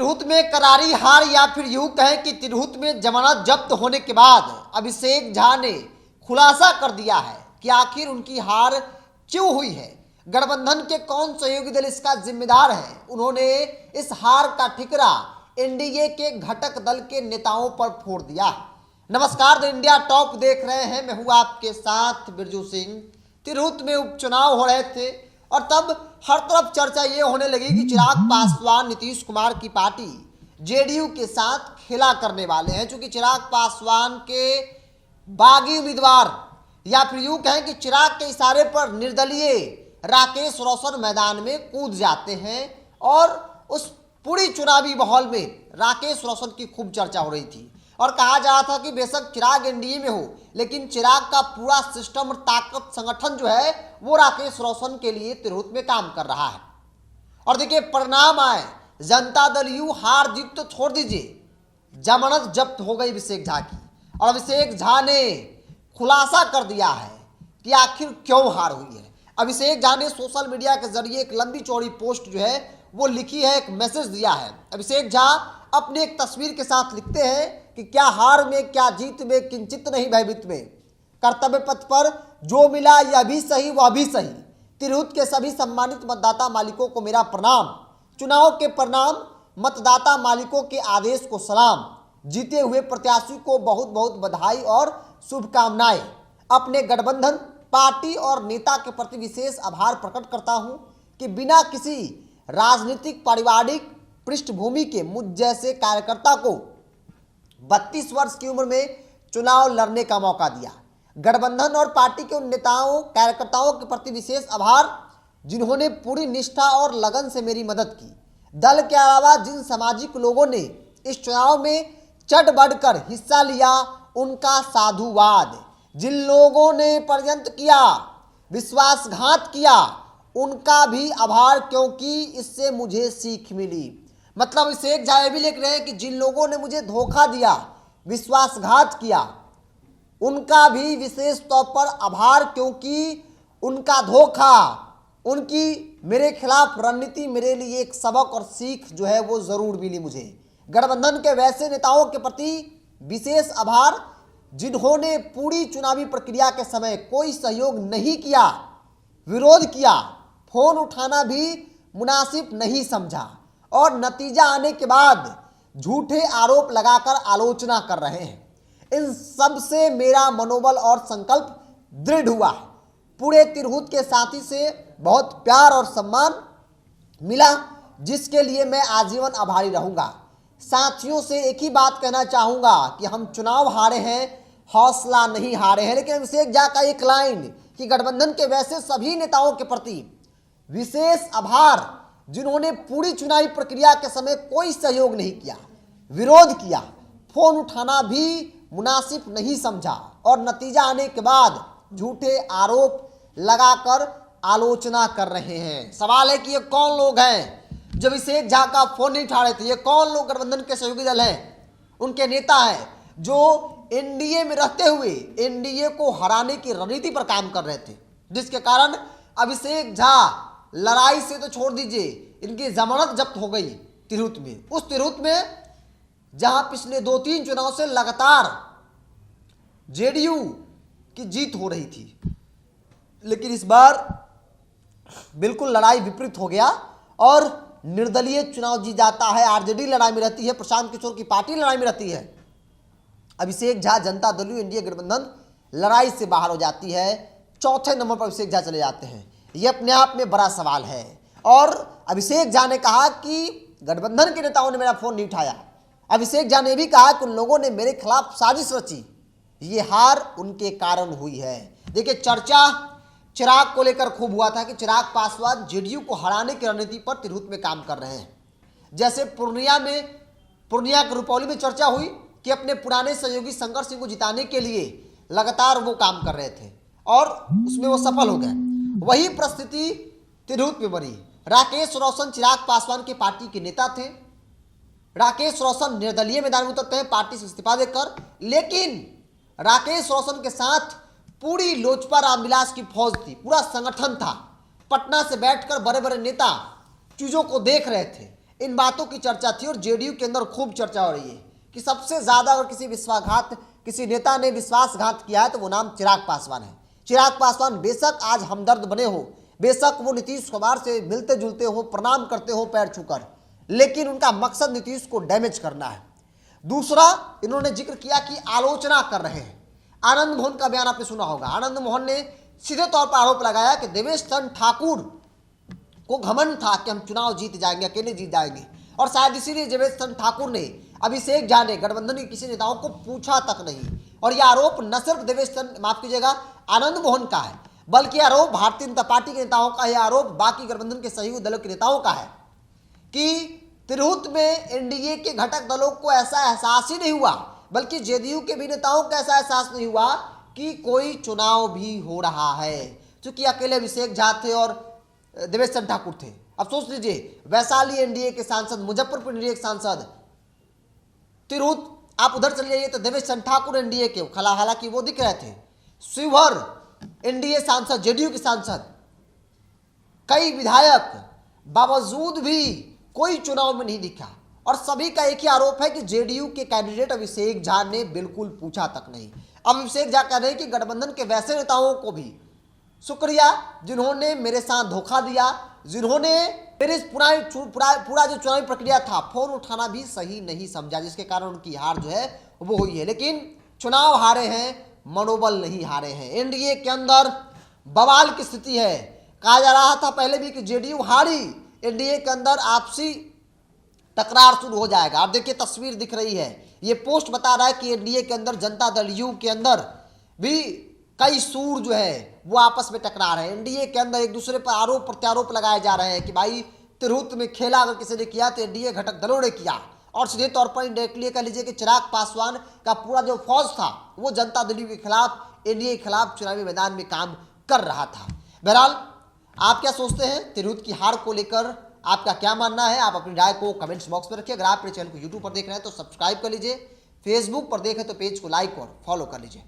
तिरहुत में करारी हार, या फिर यूं कहें कि तिरहुत में जमानत जब्त होने के बाद अभिषेक झा ने खुलासा कर दिया है कि आखिर उनकी हार क्यों हुई है, गठबंधन के कौन सहयोगी दल इसका जिम्मेदार है। उन्होंने इस हार का ठिकरा एनडीए के घटक दल के नेताओं पर फोड़ दिया है। नमस्कार, द इंडिया टॉप देख रहे हैं, मैं हूं आपके साथ बिरजू सिंह। तिरहुत में उपचुनाव हो रहे थे और तब हर तरफ चर्चा ये होने लगी कि चिराग पासवान नीतीश कुमार की पार्टी जेडीयू के साथ खेला करने वाले हैं, क्योंकि चिराग पासवान के बागी उम्मीदवार, या फिर यूं कहें कि चिराग के इशारे पर निर्दलीय राकेश रोशन मैदान में कूद जाते हैं। और उस पूरी चुनावी माहौल में राकेश रोशन की खूब चर्चा हो रही थी और कहा जा रहा था कि बेशक चिराग एनडीए में हो, लेकिन चिराग का पूरा सिस्टम और ताकत संगठन जो है वो राकेश रोशन के लिए तिरहुत में काम कर रहा है। और देखिए परिणाम आए, जनता दल यू हार जीत तो छोड़ दीजिए, जमानत जब्त हो गई अभिषेक झा की। और अभिषेक झा ने खुलासा कर दिया है कि आखिर क्यों हार हुई है। अभिषेक झा ने सोशल मीडिया के जरिए एक लंबी चौड़ी पोस्ट जो है वो लिखी है, एक मैसेज दिया है। अभिषेक झा अपने एक तस्वीर के साथ लिखते हैं कि क्या हार में क्या जीत में किंचित नहीं भयभीत में, कर्तव्य पथ पर जो मिला यह भी सही वह भी सही, तिरहुत के सभी सम्मानित मतदाता मालिकों को मेरा प्रणाम, चुनाव के परिणाम मतदाता मालिकों के आदेश को सलाम, जीते हुए प्रत्याशी को बहुत बहुत बधाई और शुभकामनाएं। अपने गठबंधन पार्टी और नेता के प्रति विशेष आभार प्रकट करता हूं कि बिना किसी राजनीतिक पारिवारिक पृष्ठभूमि के मुझ जैसे कार्यकर्ता को 32 वर्ष की उम्र में चुनाव लड़ने का मौका दिया। गठबंधन और पार्टी के उन नेताओं कार्यकर्ताओं के प्रति विशेष आभार जिन्होंने पूरी निष्ठा और लगन से मेरी मदद की। दल के अलावा जिन सामाजिक लोगों ने इस चुनाव में चढ़ बढ़कर हिस्सा लिया उनका साधुवाद। जिन लोगों ने षड्यंत्र किया, विश्वासघात किया, उनका भी आभार, क्योंकि इससे मुझे सीख मिली। मतलब अभिषेक झा भी लिख रहे हैं कि जिन लोगों ने मुझे धोखा दिया, विश्वासघात किया, उनका भी विशेष तौर पर आभार, क्योंकि उनका धोखा, उनकी मेरे खिलाफ रणनीति मेरे लिए एक सबक और सीख जो है वो जरूर मिली मुझे। गठबंधन के वैसे नेताओं के प्रति विशेष आभार जिन्होंने पूरी चुनावी प्रक्रिया के समय कोई सहयोग नहीं किया, विरोध किया, फोन उठाना भी मुनासिब नहीं समझा और नतीजा आने के बाद झूठे आरोप लगाकर आलोचना कर रहे हैं। इन सब से मेरा मनोबल और संकल्प दृढ़ हुआ है। पूरे तिरहुत के साथी से बहुत प्यार और सम्मान मिला, जिसके लिए मैं आजीवन आभारी रहूंगा। साथियों से एक ही बात कहना चाहूंगा कि हम चुनाव हारे हैं, हौसला नहीं हारे हैं। लेकिन अभिषेक झा का एक लाइन कि गठबंधन के वैसे सभी नेताओं के प्रति विशेष आभार जिन्होंने पूरी चुनावी प्रक्रिया के समय कोई सहयोग नहीं किया, विरोध किया, फोन उठाना भी मुनासिब नहीं समझा और नतीजा आने के बाद झूठे आरोप लगाकर आलोचना कर रहे हैं। सवाल है कि ये कौन लोग हैं जो अभिषेक झा का फोन नहीं उठा रहे थे? ये कौन लोग गठबंधन के सहयोगी दल हैं, उनके नेता हैं जो एनडीए में रहते हुए एनडीए को हराने की रणनीति पर काम कर रहे थे, जिसके कारण अभिषेक झा लड़ाई से तो छोड़ दीजिए, इनकी जमानत जब्त हो गई तिरहुत में। उस तिरहुत में जहां पिछले 2-3 चुनाव से लगातार जेडीयू की जीत हो रही थी, लेकिन इस बार बिल्कुल लड़ाई विपरीत हो गया और निर्दलीय चुनाव जीत जाता है। आरजेडी लड़ाई में रहती है, प्रशांत किशोर की पार्टी लड़ाई में रहती है, अभिषेक झा जनता दल एनडीए गठबंधन लड़ाई से बाहर हो जाती है। चौथे नंबर पर अभिषेक झा चले जाते हैं। यह अपने आप में बड़ा सवाल है। और अभिषेक झा ने कहा कि गठबंधन के नेताओं ने मेरा फोन नहीं उठाया। अभिषेक झा ने भी कहा कि उन लोगों ने मेरे खिलाफ साजिश रची, ये हार उनके कारण हुई है। देखिए चर्चा चिराग को लेकर खूब हुआ था कि चिराग पासवान जेडीयू को हराने की रणनीति पर तिरहुत में काम कर रहे हैं। जैसे पूर्णिया के रुपौली में चर्चा हुई कि अपने पुराने सहयोगी शंकर सिंह को जिताने के लिए लगातार वो काम कर रहे थे और उसमें वो सफल हो गए। वही परिस्थिति तिरहुत में बनी। राकेश रोशन चिराग पासवान के पार्टी के नेता थे। राकेश रोशन निर्दलीय मैदान में उतरते हैं पार्टी से इस्तीफा देकर, लेकिन राकेश रोशन के साथ पूरी लोजपा रामविलास की फौज थी, पूरा संगठन था। पटना से बैठकर बड़े बड़े नेता चीजों को देख रहे थे। इन बातों की चर्चा थी और जेडीयू के अंदर खूब चर्चा हो रही है कि सबसे ज्यादा अगर किसी नेता ने विश्वासघात किया है तो वो नाम चिराग पासवान है। चिराग पासवान बेशक आज हमदर्द बने हो, बेशक वो नीतीश कुमार से मिलते जुलते हो, प्रणाम करते हो पैर छूकर, लेकिन उनका मकसद नीतीश को डैमेज करना है। दूसरा, इन्होंने जिक्र किया कि आलोचना कर रहे हैं। आनंद मोहन का बयान आपने सुना होगा। आनंद मोहन ने सीधे तौर पर आरोप लगाया कि देवेश चंद्र ठाकुर को घमंड था कि हम चुनाव जीत जाएंगे, अकेले जीत जाएंगे, और शायद इसीलिए देवेश चंद्र ठाकुर ने, अभिषेक झा ने गठबंधन के किसी नेताओं को पूछा तक नहीं। और यह आरोप न सिर्फ देवेश चंद्र, माफ कीजिएगा, आनंद मोहन का है, बल्कि आरोप भारतीय जनता पार्टी के नेताओं का, यह आरोप बाकी गठबंधन के सहयोगी दलों के नेताओं का है कि तिरहुत में एनडीए के घटक दलों को ऐसा एहसास ही नहीं हुआ, बल्कि जेडीयू के भी नेताओं को ऐसा एहसास नहीं हुआ कि कोई चुनाव भी हो रहा है, क्योंकि अकेले अभिषेक झा थे और देवेश चंद्र ठाकुर थे। अब सोच लीजिए, वैशाली एनडीए के सांसद, मुजफ्फरपुर एनडीए के सांसद, तिरहुत आप उधर चले जाइए तो देवेश चंद्र ठाकुर एनडीए के, हालांकि वो दिख रहे थे, शिवहर एनडीए सांसद, जेडीयू के सांसद, कई विधायक, बावजूद भी कोई चुनाव में नहीं दिखा। और सभी का एक ही आरोप है कि जेडीयू के कैंडिडेट अभिषेक झा ने बिल्कुल पूछा तक नहीं। अब अभिषेक झा कह रहे हैं कि गठबंधन के वैसे नेताओं को भी शुक्रिया जिन्होंने मेरे साथ धोखा दिया, जिन्होंने मेरे पूरा जो चुनावी प्रक्रिया था, फोन उठाना भी सही नहीं समझा, जिसके कारण उनकी हार जो है वो हुई है। लेकिन चुनाव हारे हैं, मनोबल नहीं हारे हैं। एनडीए के अंदर बवाल की स्थिति है। कहा जा रहा था पहले भी कि जेडीयू हारी, एनडीए के अंदर आपसी तकरार शुरू हो जाएगा। आप देखिए तस्वीर दिख रही है, ये पोस्ट बता रहा है कि एनडीए के अंदर, जनता दल यू के अंदर भी कई सूर जो है वो आपस में टकरा रहे हैं। एनडीए के अंदर एक दूसरे पर आरोप प्रत्यारोप लगाए जा रहे हैं कि भाई तिरहुत में खेला अगर किसी ने किया तो एनडीए घटक दलों ने किया, और सीधे तौर पर इंडायरेक्टली कह लीजिए कि चिराग पासवान का पूरा जो फौज था वो जनता दल यू के खिलाफ, एनडीए के खिलाफ चुनावी मैदान में काम कर रहा था। बहरहाल आप क्या सोचते हैं तिरहुत की हार को लेकर, आपका क्या मानना है? आप अपनी राय को कमेंट्स बॉक्स में रखिए। अगर आप मेरे चैनल को यूट्यूब पर देख रहे हैं तो सब्सक्राइब कर लीजिए, फेसबुक पर देखें तो पेज को लाइक और फॉलो कर लीजिए।